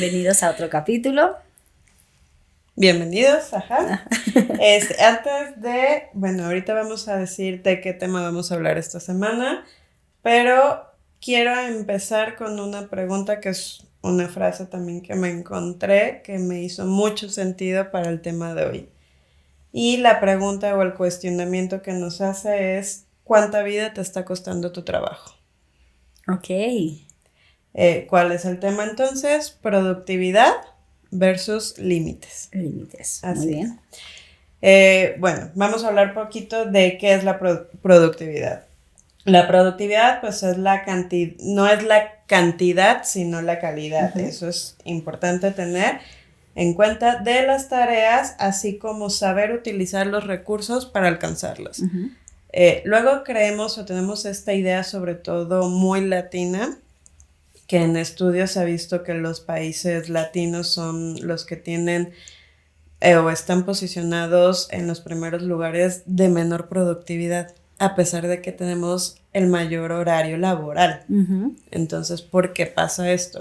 bienvenidos a otro capítulo. Bienvenidos, ajá. Antes de, ahorita vamos a decir de qué tema vamos a hablar esta semana, pero quiero empezar con una pregunta que es una frase también que me encontré, que me hizo mucho sentido para el tema de hoy. Y la pregunta o el cuestionamiento que nos hace es, ¿cuánta vida te está costando tu trabajo? Ok. ¿Cuál es el tema entonces? Productividad versus límites. Límites, Así muy bien. Vamos a hablar un poquito de qué es la productividad. La productividad, pues, es no es la cantidad, sino la calidad. Uh-huh. Eso es importante tener en cuenta de las tareas, así como saber utilizar los recursos para alcanzarlas. Uh-huh. Luego creemos o tenemos esta idea, sobre todo muy latina, que en estudios se ha visto que los países latinos son los que tienen o están posicionados en los primeros lugares de menor productividad, a pesar de que tenemos el mayor horario laboral. Uh-huh. Entonces, ¿por qué pasa esto?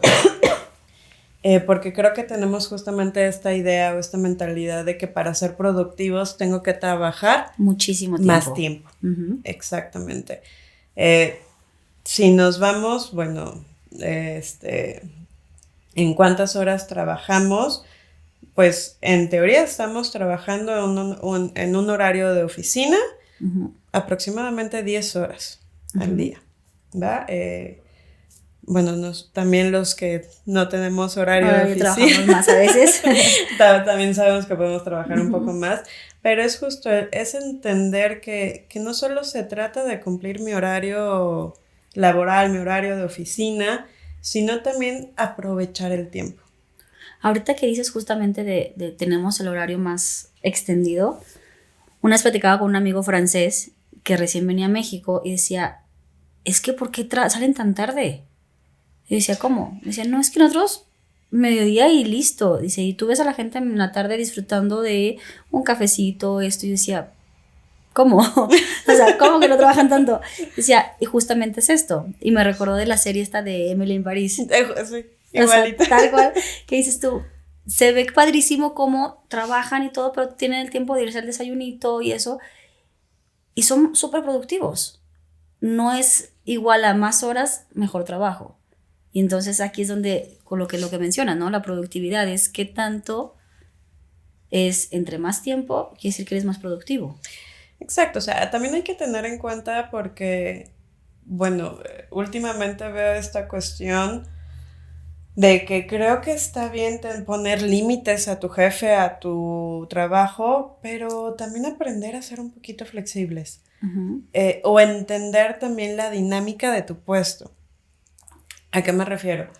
Porque creo que tenemos justamente esta idea o esta mentalidad de que para ser productivos tengo que trabajar muchísimo tiempo. Más tiempo. Uh-huh. Exactamente. Si nos vamos, en cuántas horas trabajamos, pues en teoría estamos trabajando en un horario de oficina, uh-huh, aproximadamente 10 horas al uh-huh día, ¿va? También los que no tenemos horario de oficina. Trabajamos más a veces. También sabemos que podemos trabajar un poco más, pero es justo, es entender que no solo se trata de cumplir mi horario laboral, mi horario de oficina, sino también aprovechar el tiempo. Ahorita que dices justamente de tenemos el horario más extendido, una vez platicaba con un amigo francés que recién venía a México y decía, es que ¿por qué salen tan tarde? Y decía, ¿cómo? Decía, no, es que nosotros mediodía y listo. Dice, y tú ves a la gente en la tarde disfrutando de un cafecito, esto. Y decía, ¿cómo? O sea, ¿cómo que no trabajan tanto? Decía, y justamente es esto. Y me recordó de la serie esta de Emily in Paris. Sí, igualito. O sea, tal cual, que dices tú, se ve padrísimo cómo trabajan y todo, pero tienen el tiempo de irse al desayunito y eso. Y son súper productivos. No es igual a más horas, mejor trabajo. Y entonces aquí es donde, con lo que menciona, ¿no? La productividad es qué tanto es entre más tiempo, quiere decir que eres más productivo. Exacto, o sea, también hay que tener en cuenta porque, últimamente veo esta cuestión de que creo que está bien poner límites a tu jefe, a tu trabajo, pero también aprender a ser un poquito flexibles. Uh-huh. O entender también la dinámica de tu puesto. ¿A qué me refiero?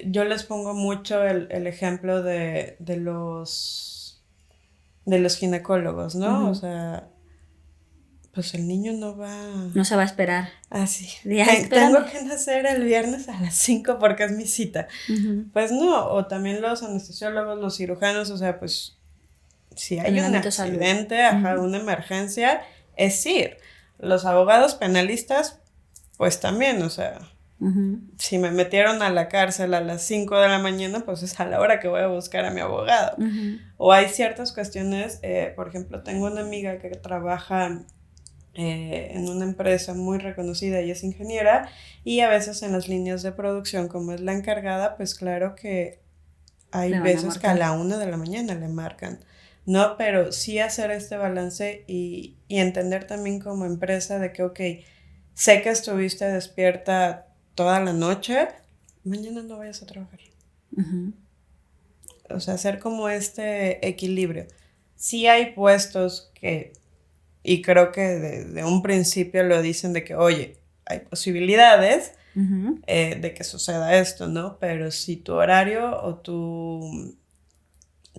Yo les pongo mucho el ejemplo de los ginecólogos, ¿no? Uh-huh. O sea, pues el niño no se va a esperar. Así. Tengo que nacer el viernes a las 5 porque es mi cita. Uh-huh. Pues no, o también los anestesiólogos, los cirujanos, o sea, pues si hay un accidente, uh-huh, una emergencia, es ir. Los abogados penalistas, pues también, o sea, uh-huh, si me metieron a la cárcel a las 5 de la mañana, pues es a la hora que voy a buscar a mi abogado. Uh-huh. O hay ciertas cuestiones, por ejemplo, tengo una amiga que trabaja en una empresa muy reconocida y es ingeniera, y a veces en las líneas de producción, como es la encargada, pues claro que hay veces que a la 1 de la mañana le marcan, ¿no? Pero sí hacer este balance y entender también como empresa de que, ok, sé que estuviste despierta toda la noche, mañana no vayas a trabajar. Uh-huh. O sea, hacer como este equilibrio. Sí hay puestos que, y creo que desde un principio lo dicen de que, oye, hay posibilidades uh-huh, de que suceda esto, ¿no? Pero si tu horario o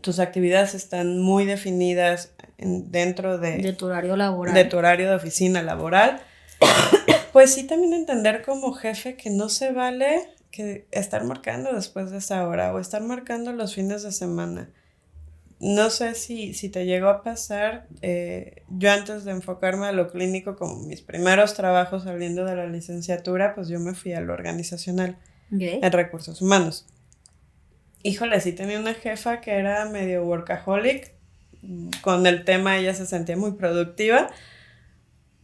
tus actividades están muy definidas dentro de tu horario laboral, de tu horario de oficina laboral, pues sí también entender como jefe que no se vale que estar marcando después de esa hora o estar marcando los fines de semana. No sé si te llegó a pasar, yo antes de enfocarme a lo clínico, como mis primeros trabajos saliendo de la licenciatura, pues yo me fui a lo organizacional, okay, en recursos humanos. Híjole, sí tenía una jefa que era medio workaholic. Con el tema ella se sentía muy productiva,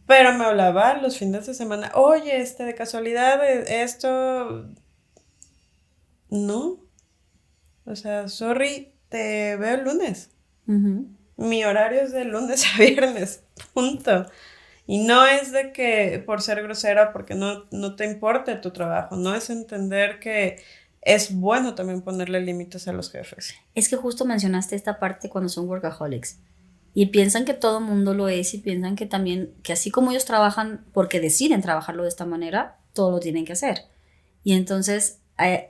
pero me hablaba los fines de semana, oye, de casualidad, esto, no, o sea, sorry, te veo el lunes. Ujú. Mi horario es de lunes a viernes, punto. Y no es de que por ser grosera, porque no te importe tu trabajo, no es entender que es bueno también ponerle límites a los jefes. Es que justo mencionaste esta parte cuando son workaholics y piensan que todo mundo lo es y piensan que también, que así como ellos trabajan porque deciden trabajarlo de esta manera, todo lo tienen que hacer. Y entonces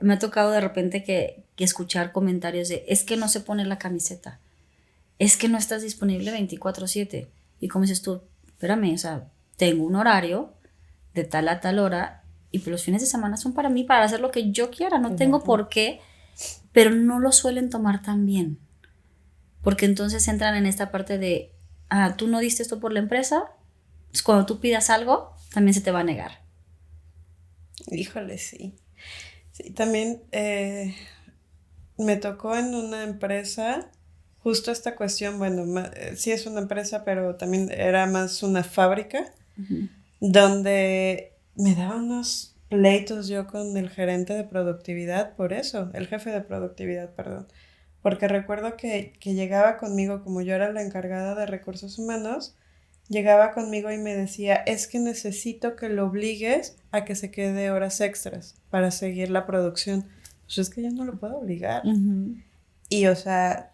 me ha tocado de repente que escuchar comentarios de, es que no se pone la camiseta, es que no estás disponible 24/7. Y como dices tú, espérame, o sea, tengo un horario de tal a tal hora y pues los fines de semana son para mí, para hacer lo que yo quiera, no tengo por qué, pero no lo suelen tomar tan bien. Porque entonces entran en esta parte de, tú no diste esto por la empresa, pues cuando tú pidas algo, también se te va a negar. Híjole, sí. Sí, también me tocó en una empresa justo esta cuestión, bueno, sí es una empresa, pero también era más una fábrica, donde me daba unos pleitos yo con el gerente de productividad por eso, el jefe de productividad, perdón. Porque recuerdo que llegaba conmigo, como yo era la encargada de recursos humanos, llegaba conmigo y me decía, es que necesito que lo obligues a que se quede horas extras para seguir la producción. Pues es que yo no lo puedo obligar. Y o sea,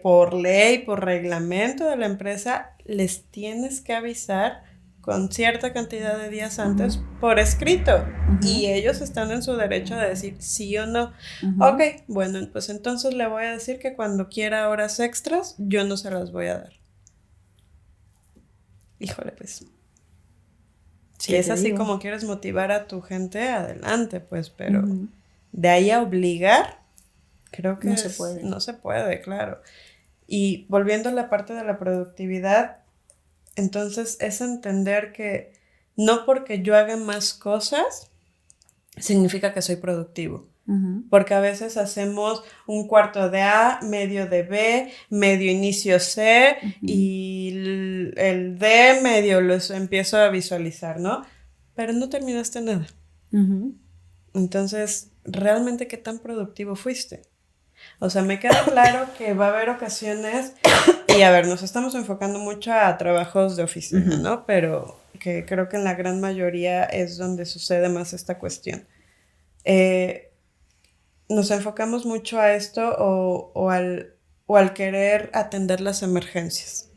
por ley, por reglamento de la empresa, les tienes que avisar con cierta cantidad de días antes por escrito. Y ellos están en su derecho de decir sí o no. Ok, bueno, pues entonces le voy a decir que cuando quiera horas extras, yo no se las voy a dar. Híjole, pues. Si es así como quieres motivar a tu gente, adelante, pues, pero de ahí a obligar, creo que no se puede, claro. Y volviendo a la parte de la productividad, entonces es entender que no porque yo haga más cosas, significa que soy productivo. Porque a veces hacemos un cuarto de A, medio de B, medio inicio C y el D medio los empiezo a visualizar, ¿no? Pero no terminaste nada. Entonces, ¿realmente qué tan productivo fuiste? O sea, me queda claro que va a haber ocasiones, y a ver, nos estamos enfocando mucho a trabajos de oficina, ¿no? Pero que creo que en la gran mayoría es donde sucede más esta cuestión. Nos enfocamos mucho a esto o al querer atender las emergencias.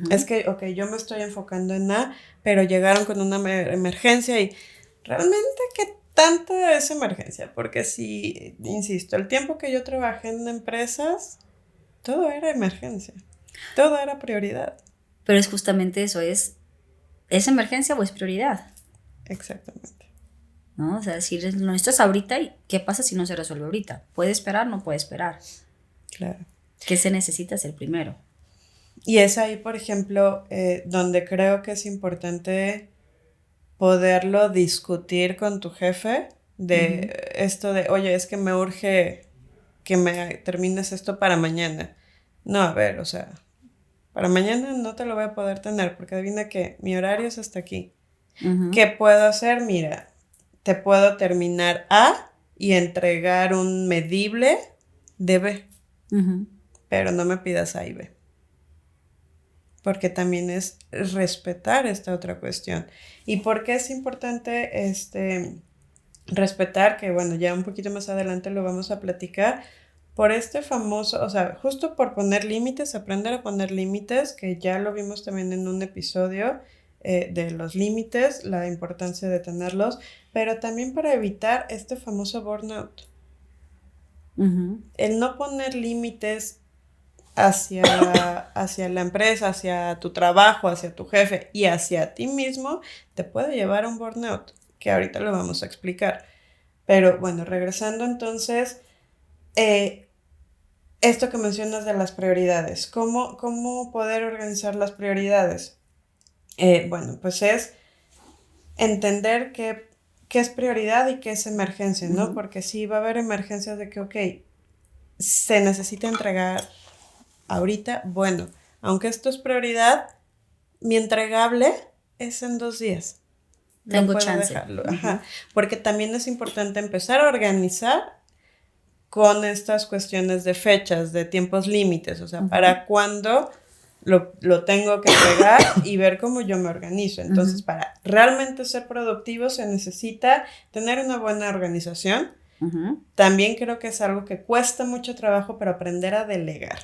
Es que, ok, yo me estoy enfocando en A, pero llegaron con una emergencia y realmente, ¿qué tanto es emergencia? Porque si, insisto, el tiempo que yo trabajé en empresas, todo era emergencia, todo era prioridad. Pero es justamente eso, ¿es emergencia o es prioridad? Exactamente. ¿No? O sea, decir, no, esto es ahorita y ¿qué pasa si no se resuelve ahorita? ¿Puede esperar? No puede esperar. Claro. ¿Qué se necesita hacer primero? Y es ahí, por ejemplo, donde creo que es importante poderlo discutir con tu jefe de esto de, oye, es que me urge que me termines esto para mañana. No, a ver, o sea, para mañana no te lo voy a poder tener porque adivina que mi horario es hasta aquí. ¿Qué puedo hacer? Mira, te puedo terminar A y entregar un medible de B, pero no me pidas A y B. Porque también es respetar esta otra cuestión. ¿Y por qué es importante respetar? Que bueno, ya un poquito más adelante lo vamos a platicar. Por este famoso, o sea, justo por poner límites, aprender a poner límites, que ya lo vimos también en un episodio de los límites, la importancia de tenerlos, pero también para evitar este famoso burnout. El no poner límites hacia la empresa, hacia tu trabajo, hacia tu jefe y hacia ti mismo, te puede llevar a un burnout, que ahorita lo vamos a explicar. Pero bueno, regresando entonces, esto que mencionas de las prioridades, ¿cómo poder organizar las prioridades? Bueno, pues es entender que qué es prioridad y qué es emergencia, ¿no? Ujú. Porque sí va a haber emergencias de que, ok, se necesita entregar ahorita, bueno, aunque esto es prioridad, mi entregable es en 2 días. Lo Tengo puedo chance. dejarlo, Ujú. ajá. Porque también es importante empezar a organizar con estas cuestiones de fechas, de tiempos límites, o sea, Ujú. para cuándo lo tengo que entregar y ver cómo yo me organizo. Entonces, Ujú. para realmente ser productivo se necesita tener una buena organización. Ujú. También creo que es algo que cuesta mucho trabajo, pero aprender a delegar.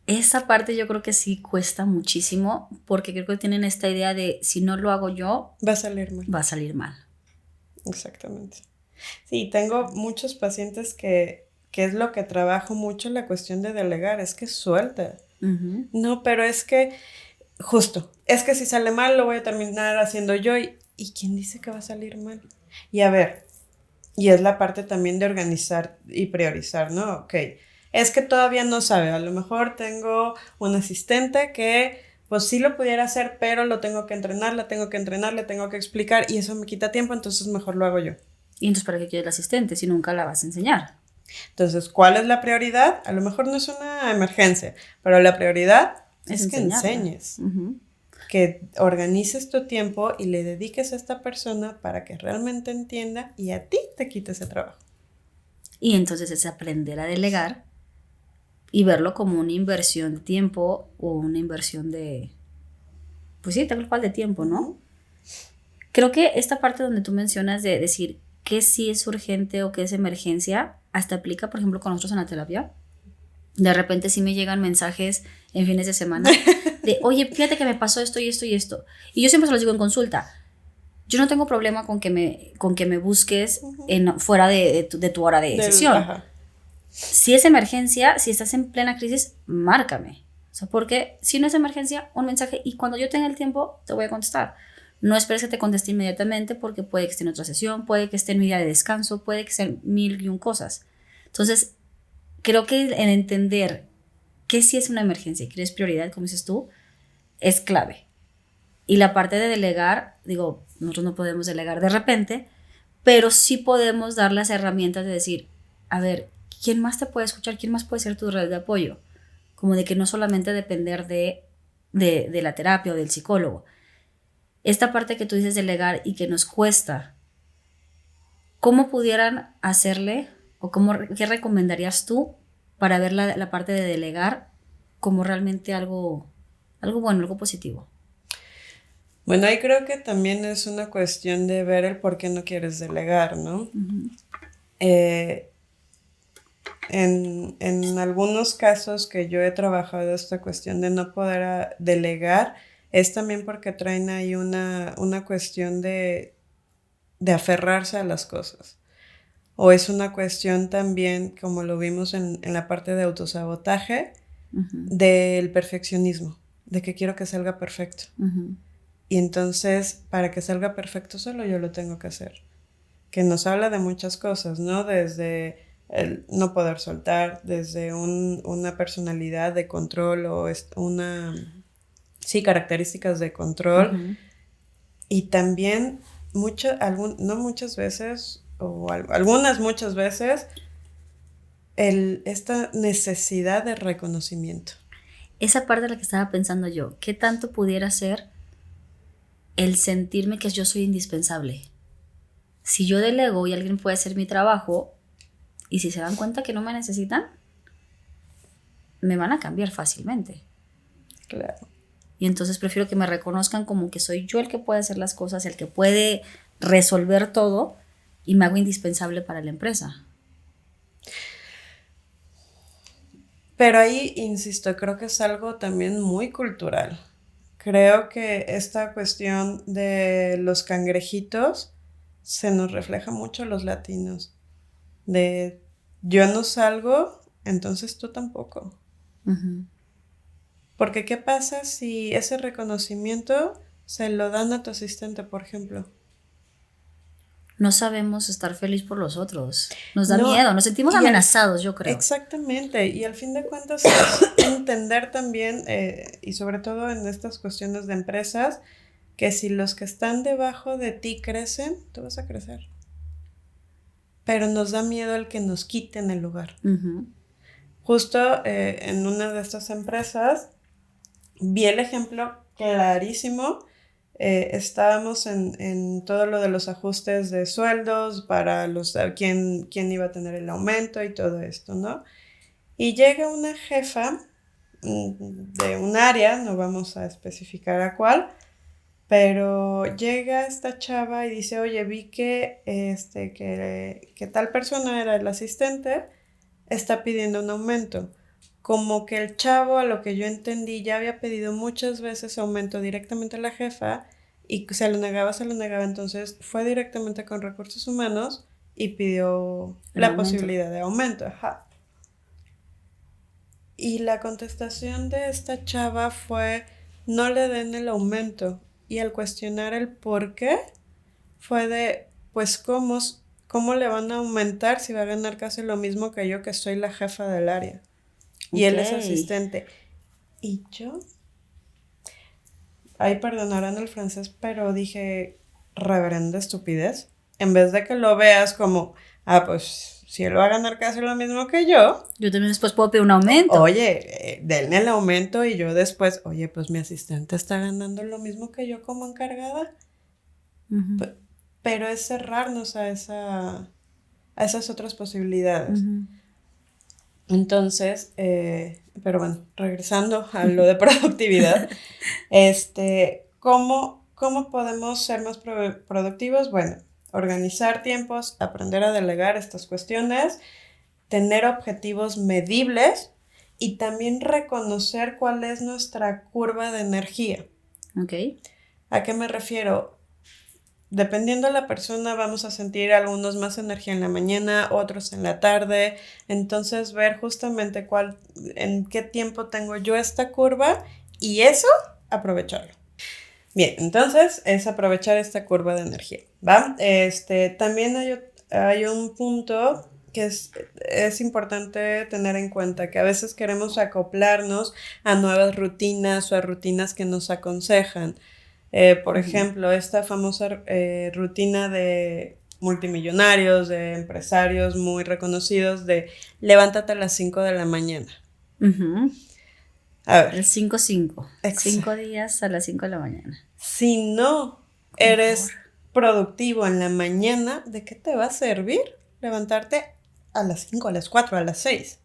Esa parte yo creo que sí cuesta muchísimo porque creo que tienen esta idea de si no lo hago yo, Va a salir mal. va a salir mal. Exactamente. Sí, tengo muchos pacientes que es lo que trabajo mucho, la cuestión de delegar, es que suelta. Ujú. No, pero es que, justo, es que si sale mal lo voy a terminar haciendo yo y ¿quién dice que va a salir mal? Y a ver, y es la parte también de organizar y priorizar, ¿no? Ok, es que todavía no sabe, a lo mejor tengo un asistente que pues sí lo pudiera hacer, pero lo tengo que entrenar, la tengo que entrenar, le tengo que explicar y eso me quita tiempo, entonces mejor lo hago yo. Y entonces, ¿para qué quieres el asistente si nunca la vas a enseñar? Entonces, ¿cuál es la prioridad? A lo mejor no es una emergencia, pero la prioridad Es es que enseñarla. enseñes, Ujú. que organices tu tiempo y le dediques a esta persona para que realmente entienda y a ti te quite ese trabajo. Y entonces es aprender a delegar y verlo como una inversión de tiempo o una inversión de, pues sí, tal cual de tiempo, ¿no? Creo que esta parte donde tú mencionas de decir qué sí es urgente o qué es emergencia, hasta aplica, por ejemplo, con nosotros en la terapia. De repente sí me llegan mensajes en fines de semana de, oye, fíjate que me pasó esto y esto y esto. Y yo siempre se los digo en consulta. Yo no tengo problema con que me busques fuera de tu hora de sesión. Ajá. Si es emergencia, si estás en plena crisis, márcame. O sea, porque si no es emergencia, un mensaje y cuando yo tenga el tiempo te voy a contestar. No esperes que te conteste inmediatamente porque puede que esté en otra sesión, puede que esté en mi día de descanso, puede que sean mil y un cosas. Entonces, creo que el entender que si es una emergencia y que es prioridad, como dices tú, es clave. Y la parte de delegar, digo, nosotros no podemos delegar de repente, pero sí podemos dar las herramientas de decir, a ver, ¿quién más te puede escuchar? ¿Quién más puede ser tu red de apoyo? Como de que no solamente depender de la terapia o del psicólogo. Esta parte que tú dices delegar y que nos cuesta, ¿cómo pudieran hacerle o qué recomendarías tú para ver la parte de delegar como realmente algo bueno, algo positivo? Bueno, ahí creo que también es una cuestión de ver el por qué no quieres delegar, ¿no? Uh-huh. En algunos casos que yo he trabajado esta cuestión de no poder delegar, es también porque traen ahí una cuestión de aferrarse a las cosas. O es una cuestión también, como lo vimos en la parte de autosabotaje, Uh-huh. del perfeccionismo, de que quiero que salga perfecto. Uh-huh. Y entonces, para que salga perfecto, solo yo lo tengo que hacer. Que nos habla de muchas cosas, ¿no? Desde el no poder soltar, desde una personalidad de control o sí, características de control. Uh-huh. Y también, no muchas veces, o algunas muchas veces, esta necesidad de reconocimiento. Esa parte de la que estaba pensando yo, ¿qué tanto pudiera ser el sentirme que yo soy indispensable? Si yo delego y alguien puede hacer mi trabajo, y si se dan cuenta que no me necesitan, me van a cambiar fácilmente. Claro. Y entonces prefiero que me reconozcan como que soy yo el que puede hacer las cosas, el que puede resolver todo, y me hago indispensable para la empresa. Pero ahí, insisto, creo que es algo también muy cultural. Creo que esta cuestión de los cangrejitos se nos refleja mucho a los latinos. De yo no salgo, entonces tú tampoco. Uh-huh. Porque ¿qué pasa si ese reconocimiento se lo dan a tu asistente, por ejemplo? No sabemos estar feliz por los otros. Nos da No, miedo, nos sentimos amenazados, yo creo. Exactamente, y al fin de cuentas es entender también, y sobre todo en estas cuestiones de empresas, que si los que están debajo de ti crecen, tú vas a crecer. Pero nos da miedo el que nos quiten el lugar. Uh-huh. Justo en una de estas empresas vi el ejemplo clarísimo. Estábamos en todo lo de los ajustes de sueldos para quién iba a tener el aumento y todo esto, ¿no? Y llega una jefa de un área, no vamos a especificar a cuál, pero llega esta chava y dice, oye, vi que tal persona era el asistente, está pidiendo un aumento. Como que el chavo, a lo que yo entendí, ya había pedido muchas veces aumento directamente a la jefa y se lo negaba, entonces fue directamente con recursos humanos y pidió la posibilidad de aumento. Ajá. Y la contestación de esta chava fue, no le den el aumento. Y al cuestionar el por qué, fue de, pues, ¿cómo le van a aumentar si va a ganar casi lo mismo que yo, que soy la jefa del área? Y él es asistente. Y yo, ahí perdonarán el francés, pero dije, reverenda estupidez. En vez de que lo veas como, pues, si él va a ganar casi lo mismo que yo también después puedo pedir un aumento. Oye, denle el aumento y yo después, oye, pues mi asistente está ganando lo mismo que yo como encargada. Uh-huh. Pero es cerrarnos a esas otras posibilidades. Uh-huh. Entonces, pero bueno, regresando a lo de productividad, ¿cómo podemos ser más productivos? Bueno, organizar tiempos, aprender a delegar estas cuestiones, tener objetivos medibles y también reconocer cuál es nuestra curva de energía. Okay. ¿A qué me refiero? Dependiendo de la persona, vamos a sentir algunos más energía en la mañana, otros en la tarde. Entonces, ver justamente en qué tiempo tengo yo esta curva y eso, aprovecharlo. Bien, entonces, es aprovechar esta curva de energía, ¿va? También hay un punto que es importante tener en cuenta, que a veces queremos acoplarnos a nuevas rutinas o a rutinas que nos aconsejan. Por ejemplo, esta famosa rutina de multimillonarios, de empresarios muy reconocidos, de levántate a las 5 de la mañana. Uh-huh. A ver. El 5-5. 5 días a las 5 de la mañana. Si no eres productivo en la mañana, ¿de qué te va a servir levantarte a las 5, a las 4, a las 6?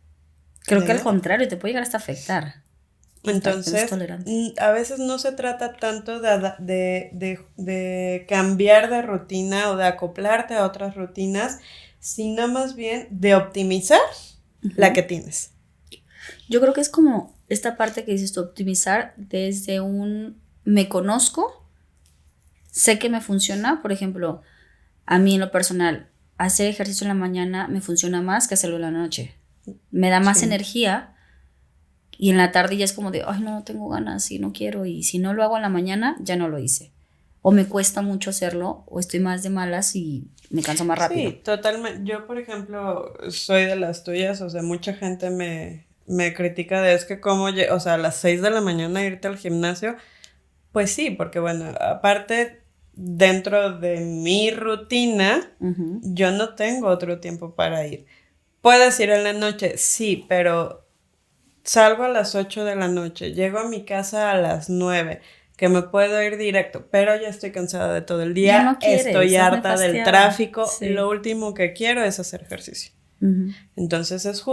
Creo que al contrario, te puede llegar hasta afectar. Entonces, a veces no se trata tanto de cambiar de rutina o de acoplarte a otras rutinas, sino más bien de optimizar la que tienes. Yo creo que es como esta parte que dices tú, optimizar desde me conozco, sé que me funciona. Por ejemplo, a mí en lo personal, hacer ejercicio en la mañana me funciona más que hacerlo en la noche. Me da más energía. Y en la tarde ya es como de, ay, no tengo ganas y no quiero. Y si no lo hago en la mañana, ya no lo hice. O me cuesta mucho hacerlo, o estoy más de malas y me canso más rápido. Sí, totalmente. Yo, por ejemplo, soy de las tuyas. O sea, mucha gente me critica de, es que como, o sea, a las 6 de la mañana irte al gimnasio. Pues sí, porque bueno, aparte, dentro de mi rutina, uh-huh, yo no tengo otro tiempo para ir. Puedes ir en la noche, sí, pero salgo a las 8 de la noche, llego a mi casa a las 9, que me puedo ir directo, pero ya estoy cansada de todo el día, ya no quieres, estoy harta del tráfico, sí. Lo último que quiero es hacer ejercicio. Uh-huh. Entonces es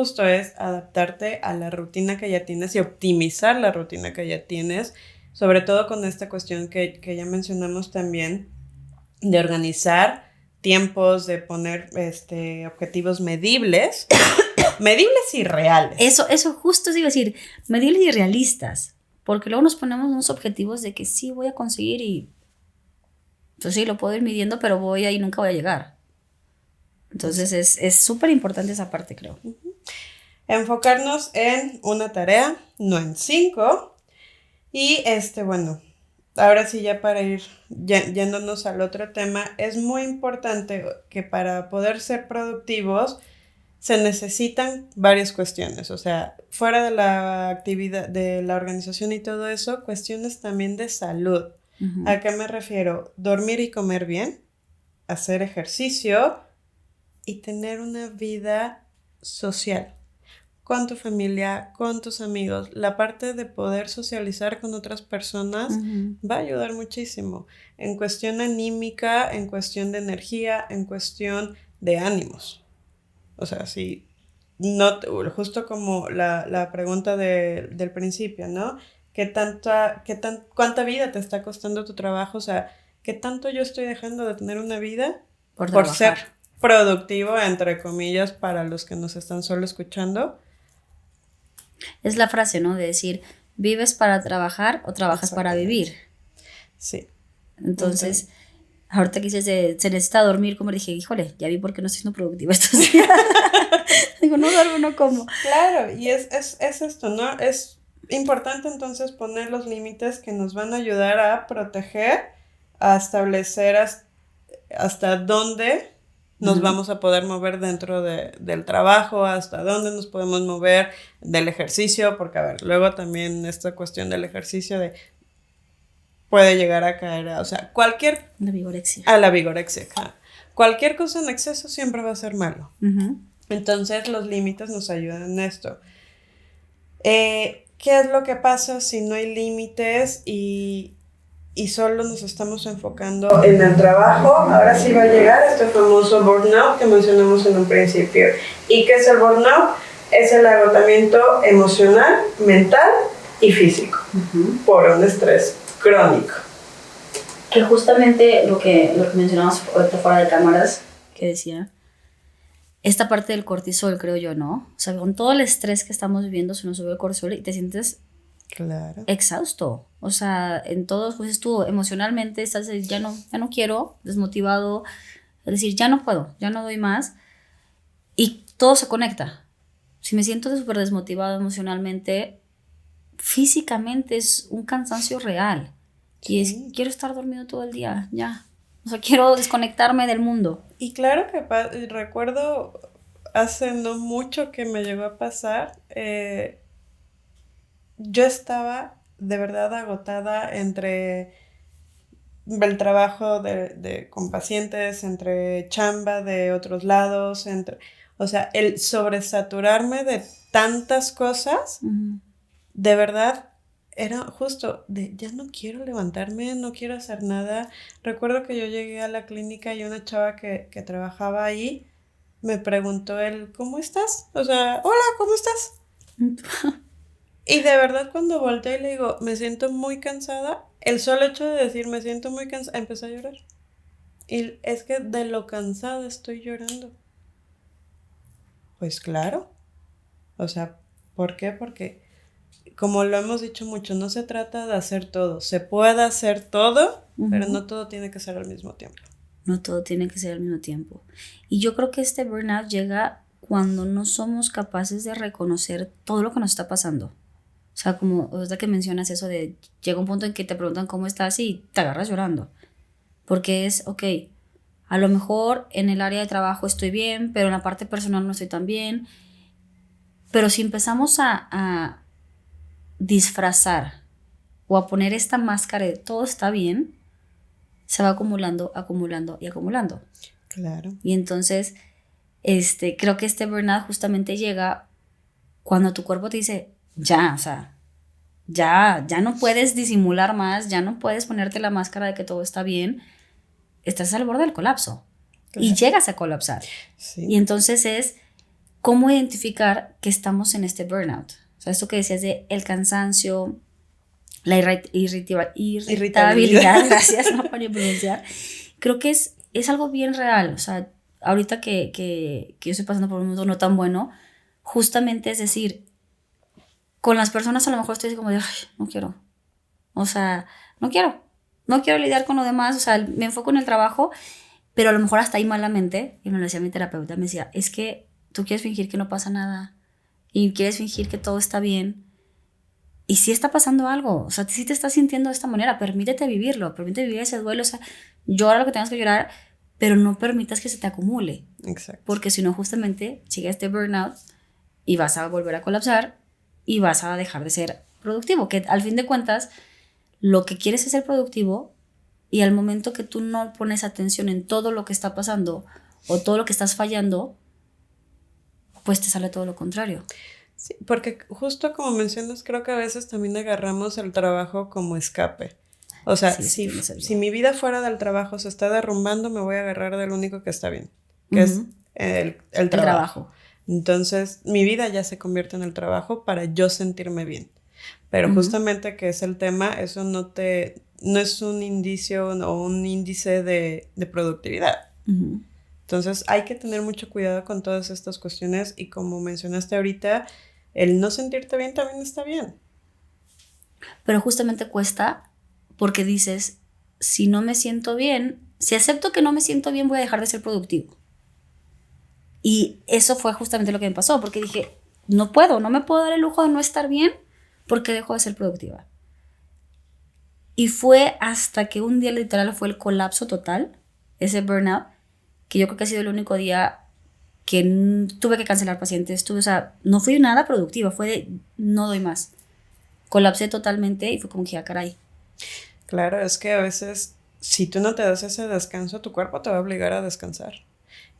adaptarte a la rutina que ya tienes y optimizar la rutina que ya tienes, sobre todo con esta cuestión que ya mencionamos también, de organizar tiempos, de poner objetivos medibles, medibles y reales. Eso justo es decir, medibles y realistas, porque luego nos ponemos unos objetivos de que sí voy a conseguir y pues sí, lo puedo ir midiendo, pero voy ahí y nunca voy a llegar. Entonces es súper importante esa parte, creo. Uh-huh. Enfocarnos en una tarea, no en 5. Y bueno, ahora sí ya para ir yéndonos al otro tema, es muy importante que para poder ser productivos se necesitan varias cuestiones, o sea, fuera de la actividad, de la organización y todo eso, cuestiones también de salud. Ujú. ¿A qué me refiero? Dormir y comer bien, hacer ejercicio y tener una vida social con tu familia, con tus amigos. La parte de poder socializar con otras personas Ujú. va a ayudar muchísimo en cuestión anímica, en cuestión de energía, en cuestión de ánimos. O sea, sí, no, justo como la pregunta del principio, ¿no? ¿Cuánta vida te está costando tu trabajo? O sea, ¿qué tanto yo estoy dejando de tener una vida Por por ser trabajar. productivo, entre comillas, para los que nos están solo escuchando? Es la frase, ¿no? De decir, ¿vives para trabajar o trabajas para Exactamente. vivir? Sí. Entonces, Entonces, ahorita que dices de se necesita dormir, como dije, híjole, ya vi por qué no estoy siendo productiva estos días. Digo, no duermo, no como. claro, y es esto, ¿no? Es importante entonces poner los límites que nos van a ayudar a proteger, a establecer hasta dónde nos Ujú. vamos a poder mover dentro del trabajo, hasta dónde nos podemos mover del ejercicio, porque a ver, luego también esta cuestión del ejercicio puede llegar a caer, o sea, La vigorexia. a la vigorexia, cualquier cosa en exceso siempre va a ser malo. Ujú. Entonces los límites nos ayudan en esto. ¿Qué es lo que pasa si no hay límites y solo nos estamos enfocando en el trabajo? Ahora sí va a llegar este famoso burnout que mencionamos en un principio. ¿Y qué es el burnout? Es el agotamiento emocional, mental y físico por un estrés crónico. Que justamente lo que mencionamos ahorita fuera de cámaras, que decía, esta parte del cortisol, creo yo, ¿no? O sea, con todo el estrés que estamos viviendo, se nos sube el cortisol y te sientes Claro. exhausto. O sea, en todos, pues tú emocionalmente estás, ya no quiero, desmotivado, es decir, ya no puedo, ya no doy más. Y todo se conecta. Si me siento súper desmotivado emocionalmente, físicamente es un cansancio real. Y es, Sí. quiero estar dormido todo el día, ya. O sea, quiero desconectarme del mundo. Y claro que recuerdo hace no mucho que me llegó a pasar, yo estaba de verdad agotada entre el trabajo con pacientes, entre chamba de otros lados, o sea, el sobresaturarme de tantas cosas, Ujú. de verdad era justo de ya no quiero levantarme, no quiero hacer nada. Recuerdo que yo llegué a la clínica y una chava que trabajaba ahí me preguntó él, ¿cómo estás? O sea, hola, ¿cómo estás? Y de verdad cuando volteé y le digo, me siento muy cansada, el solo hecho de decir me siento muy cansada, empecé a llorar. Y es que de lo cansada estoy llorando. Pues claro. O sea, ¿por qué? Porque como lo hemos dicho mucho, no se trata de hacer todo. Se puede hacer todo, pero Ujú. no todo tiene que ser al mismo tiempo. No todo tiene que ser al mismo tiempo. Y yo creo que este burnout llega cuando no somos capaces de reconocer todo lo que nos está pasando. O sea, como ahorita que mencionas eso de llega un punto en que te preguntan cómo estás y te agarras llorando. Porque es, ok, a lo mejor en el área de trabajo estoy bien, pero en la parte personal no estoy tan bien. Pero si empezamos a disfrazar o a poner esta máscara de todo está bien, se va acumulando, acumulando y acumulando. Claro. Y entonces, creo que este burnout justamente llega cuando tu cuerpo te dice, ya, o sea, ya no puedes disimular más, ya no puedes ponerte la máscara de que todo está bien, estás al borde del colapso y Claro. llegas a colapsar. Sí. Y entonces es cómo identificar que estamos en este burnout. O sea, esto que decías de el cansancio, la irritabilidad, gracias, no para pronunciar, creo que es algo bien real. O sea, ahorita que yo estoy pasando por un mundo no tan bueno, justamente es decir, con las personas a lo mejor estoy así como de, ay, no quiero. O sea, no quiero lidiar con lo demás. O sea, me enfoco en el trabajo, pero a lo mejor hasta ahí malamente, y me lo decía mi terapeuta, me decía, es que tú quieres fingir que no pasa nada y quieres fingir que todo está bien. Y sí está pasando algo, o sea, sí te estás sintiendo de esta manera, permítete vivirlo, permítete vivir ese duelo, o sea, llora lo que tengas que llorar, pero no permitas que se te acumule. Exacto. Porque si no, justamente llega este burnout y vas a volver a colapsar y vas a dejar de ser productivo, que al fin de cuentas, lo que quieres es ser productivo y al momento que tú no pones atención en todo lo que está pasando o todo lo que estás fallando, pues te sale todo lo contrario. Sí, porque justo como mencionas, creo que a veces también agarramos el trabajo como escape. O sea, Sí, si mi vida fuera del trabajo se está derrumbando, me voy a agarrar del único que está bien, que es el trabajo. Entonces, mi vida ya se convierte en el trabajo para yo sentirme bien. Pero justamente que es el tema, eso no es un indicio o un índice de productividad. Entonces hay que tener mucho cuidado con todas estas cuestiones y como mencionaste ahorita, el no sentirte bien también está bien. Pero justamente cuesta porque dices, si no me siento bien, si acepto que no me siento bien, voy a dejar de ser productivo. Y eso fue justamente lo que me pasó, porque dije, no me puedo dar el lujo de no estar bien porque dejo de ser productiva. Y fue hasta que un día literal fue el colapso total, ese burnout, que yo creo que ha sido el único día que tuve que cancelar pacientes, o sea, no fui nada productiva, fue de no doy más. Colapsé totalmente y fue como que, caray. Claro, es que a veces, si tú no te das ese descanso, tu cuerpo te va a obligar a descansar,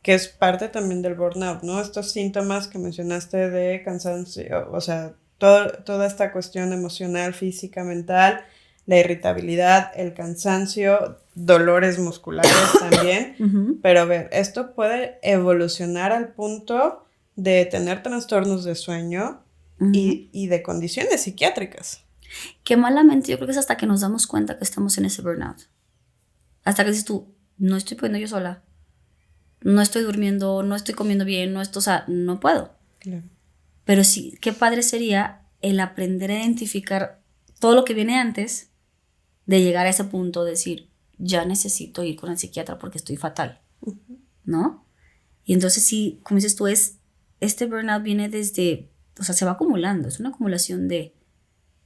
que es parte también del burnout, ¿no? Estos síntomas que mencionaste de cansancio, o sea, toda esta cuestión emocional, física, mental, la irritabilidad, el cansancio, dolores musculares también. Pero a ver, esto puede evolucionar al punto de tener trastornos de sueño y de condiciones psiquiátricas. Que malamente yo creo que es hasta que nos damos cuenta que estamos en ese burnout. Hasta que dices tú, no estoy pudiendo yo sola. No estoy durmiendo, no estoy comiendo bien, o sea, no puedo. Claro. Pero sí, qué padre sería el aprender a identificar todo lo que viene antes de llegar a ese punto de decir, ya necesito ir con el psiquiatra porque estoy fatal, ¿no? Y entonces sí, como dices tú, este burnout viene desde, o sea, se va acumulando, es una acumulación de,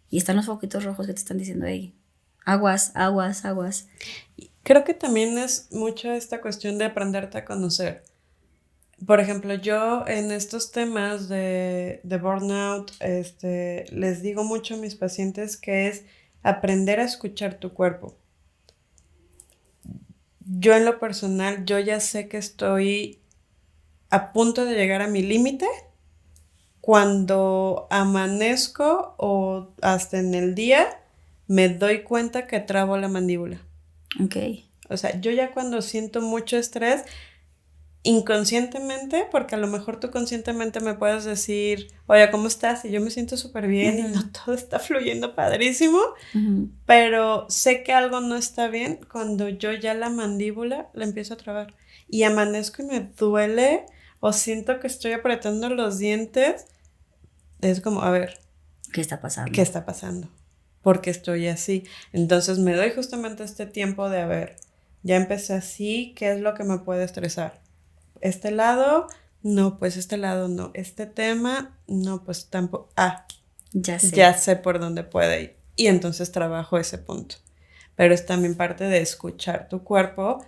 y están los foquitos rojos que te están diciendo, hey, aguas, aguas, aguas. Creo que también es mucho esta cuestión de aprenderte a conocer. Por ejemplo, yo en estos temas de burnout, les digo mucho a mis pacientes que es aprender a escuchar tu cuerpo. Yo en lo personal, yo ya sé que estoy a punto de llegar a mi límite cuando amanezco o hasta en el día me doy cuenta que trabo la mandíbula. Ok. O sea, yo ya cuando siento mucho estrés, inconscientemente, porque a lo mejor tú conscientemente me puedes decir, oye, ¿cómo estás? Y yo me siento súper bien y no todo está fluyendo padrísimo, pero sé que algo no está bien cuando yo ya la mandíbula la empiezo a trabar y amanezco y me duele o siento que estoy apretando los dientes. Es como, a ver, ¿qué está pasando? ¿Qué está pasando? ¿Por qué estoy así? Entonces me doy justamente este tiempo de, a ver, ya empecé así, ¿qué es lo que me puede estresar? ¿Este lado? No, pues este lado no. ¿Este tema? No, pues tampoco. Ya sé por dónde puede ir. Y entonces trabajo ese punto. Pero es también parte de escuchar tu cuerpo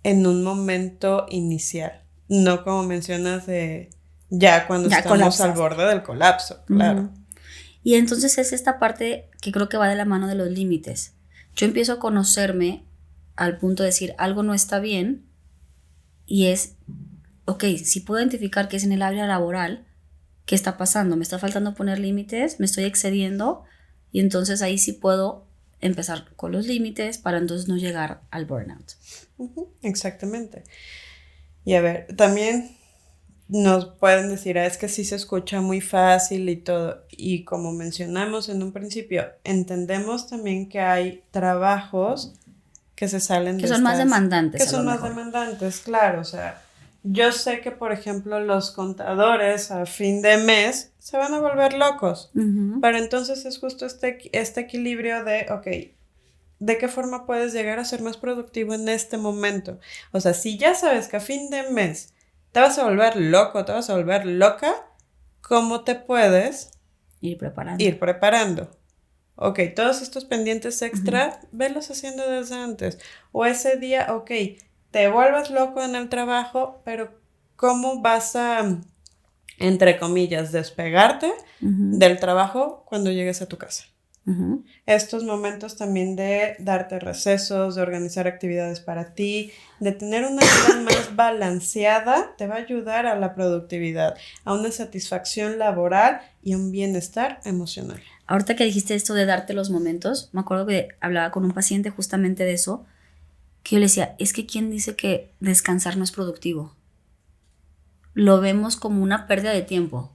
en un momento inicial. No como mencionas de ya cuando estamos al borde del colapso, claro. Y entonces es esta parte que creo que va de la mano de los límites. Yo empiezo a conocerme al punto de decir algo no está bien y es, ok, si puedo identificar que es en el área laboral, ¿qué está pasando? ¿Me está faltando poner límites? ¿Me estoy excediendo? Y entonces ahí sí puedo empezar con los límites para entonces no llegar al burnout. Exactamente. Y a ver, también nos pueden decir, es que sí se escucha muy fácil y todo. Y como mencionamos en un principio, entendemos también que hay trabajos que se salen que son más demandantes. Que son más demandantes, claro. O sea, yo sé que, por ejemplo, los contadores a fin de mes se van a volver locos. Pero entonces es justo este equilibrio de, ok, ¿de qué forma puedes llegar a ser más productivo en este momento? O sea, si ya sabes que a fin de mes te vas a volver loco, te vas a volver loca, ¿cómo te puedes ir preparando? Ok, todos estos pendientes extra, velos haciendo desde antes. O ese día, ok, te vuelves loco en el trabajo, pero ¿cómo vas a, entre comillas, despegarte del trabajo cuando llegues a tu casa? Uh-huh. Estos momentos también de darte recesos, de organizar actividades para ti, de tener una vida más balanceada, te va a ayudar a la productividad, a una satisfacción laboral y a un bienestar emocional. Ahorita que dijiste esto de darte los momentos, me acuerdo que hablaba con un paciente justamente de eso, que yo le decía, es que ¿quién dice que descansar no es productivo? Lo vemos como una pérdida de tiempo.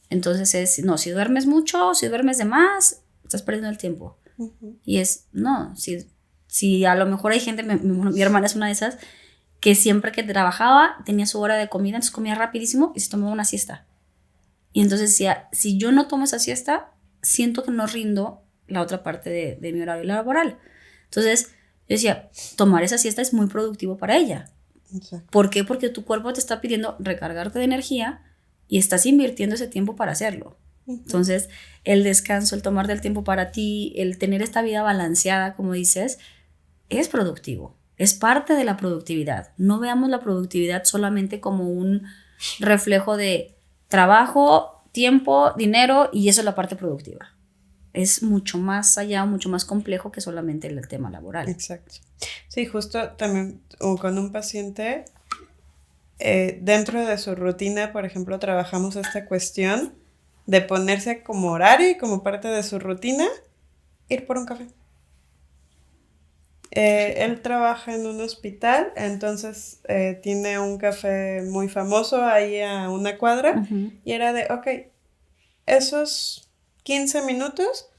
Entonces no, si duermes mucho, si duermes de más, estás perdiendo el tiempo. Uh-huh. Y no, si a lo mejor hay gente, mi hermana es una de esas, que siempre que trabajaba tenía su hora de comida, entonces comía rapidísimo y se tomaba una siesta. Y entonces decía, si yo no tomo esa siesta, siento que no rindo la otra parte de mi horario laboral. Entonces yo decía, tomar esa siesta es muy productivo para ella. Exacto. ¿Por qué? Porque tu cuerpo te está pidiendo recargarte de energía y estás invirtiendo ese tiempo para hacerlo. Uh-huh. Entonces, el descanso, el tomar del tiempo para ti, el tener esta vida balanceada, como dices, es productivo. Es parte de la productividad. No veamos la productividad solamente como un reflejo de trabajo, tiempo, dinero, y eso es la parte productiva. Es mucho más allá, mucho más complejo que solamente el tema laboral. Exacto. Sí, justo también con un paciente, dentro de su rutina, por ejemplo, trabajamos esta cuestión de ponerse como horario y como parte de su rutina, ir por un café. Él trabaja en un hospital, entonces tiene un café muy famoso ahí a una cuadra. Uh-huh. Y era de, ok, esos 15 minutos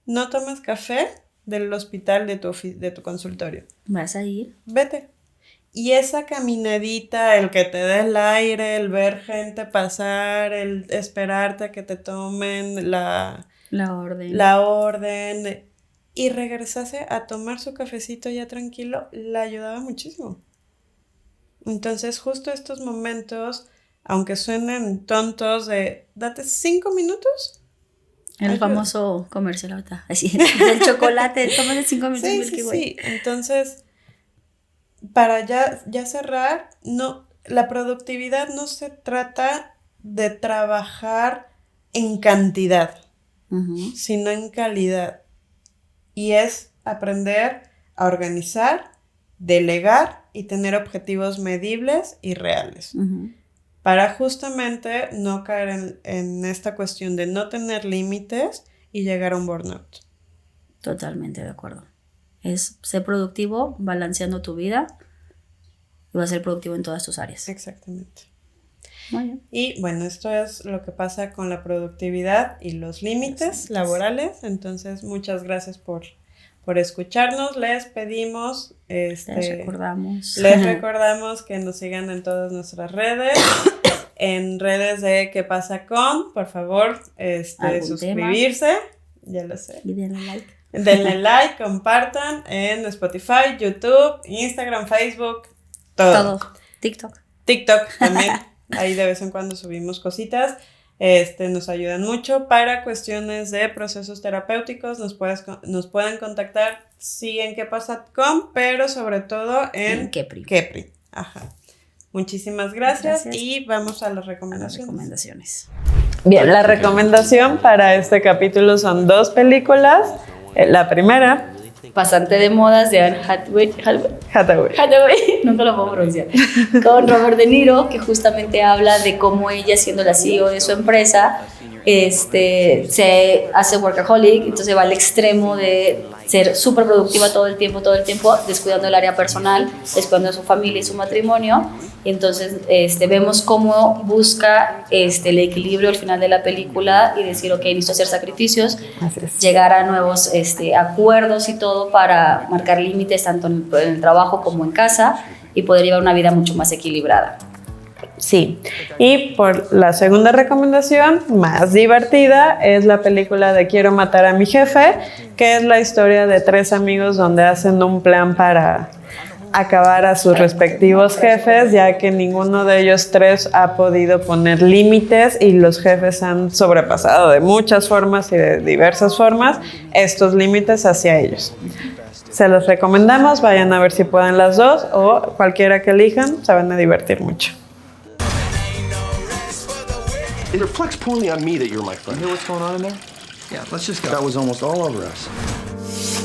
no tomas café del hospital de tu consultorio. ¿Vas a ir? Vete. Y esa caminadita, el que te dé el aire, el ver gente pasar, el esperarte a que te tomen la orden y regresase a tomar su cafecito ya tranquilo, le ayudaba muchísimo. Entonces, justo estos momentos, aunque suenen tontos, de date 5 minutos. El famoso comercial ahorita, así, del chocolate, tómate 5 minutos. Sí. Entonces, para ya cerrar, no, la productividad no se trata de trabajar en cantidad, uh-huh, sino en calidad. Y es aprender a organizar, delegar y tener objetivos medibles y reales. Uh-huh. Para justamente no caer en esta cuestión de no tener límites y llegar a un burnout. Totalmente de acuerdo. Es ser productivo, balanceando tu vida, y vas a ser productivo en todas tus áreas. Exactamente. Muy bien. Y bueno, esto es lo que pasa con la productividad y los límites laborales. Entonces, muchas gracias por escucharnos. Les pedimos, les recordamos que nos sigan en todas nuestras redes. En redes de ¿Qué pasa con? Por favor, suscribirse. Tema. Ya lo sé. Y denle like. Denle like, compartan en Spotify, YouTube, Instagram, Facebook, todo. TikTok también. Ahí de vez en cuando subimos cositas. Nos ayudan mucho para cuestiones de procesos terapéuticos. Nos pueden contactar, sí, en ¿Qué pasa con? Pero sobre todo en Kepri. Ajá. Muchísimas gracias y vamos a las recomendaciones. Bien, la recomendación para este capítulo son 2 películas. La primera, Pasante de modas de Anne Hathaway. Nunca lo puedo pronunciar. Con Robert De Niro, que justamente habla de cómo ella, siendo la CEO de su empresa, se hace workaholic, entonces va al extremo de ser súper productiva todo el tiempo, descuidando el área personal, descuidando su familia y su matrimonio. Y entonces vemos cómo busca el equilibrio al final de la película y decir, ok, necesito hacer sacrificios, llegar a nuevos acuerdos y todo para marcar límites tanto en el trabajo como en casa y poder llevar una vida mucho más equilibrada. Sí, y por la segunda recomendación, más divertida, es la película de Quiero matar a mi jefe, que es la historia de 3 amigos donde hacen un plan para acabar a sus respectivos jefes, ya que ninguno de ellos 3 ha podido poner límites y los jefes han sobrepasado de muchas formas y de diversas formas estos límites hacia ellos. Se los recomendamos, vayan a ver si pueden las 2 o cualquiera que elijan, se van a divertir mucho. It reflects poorly on me that you're my friend. You hear what's going on in there? Yeah, let's just go. That was almost all over us.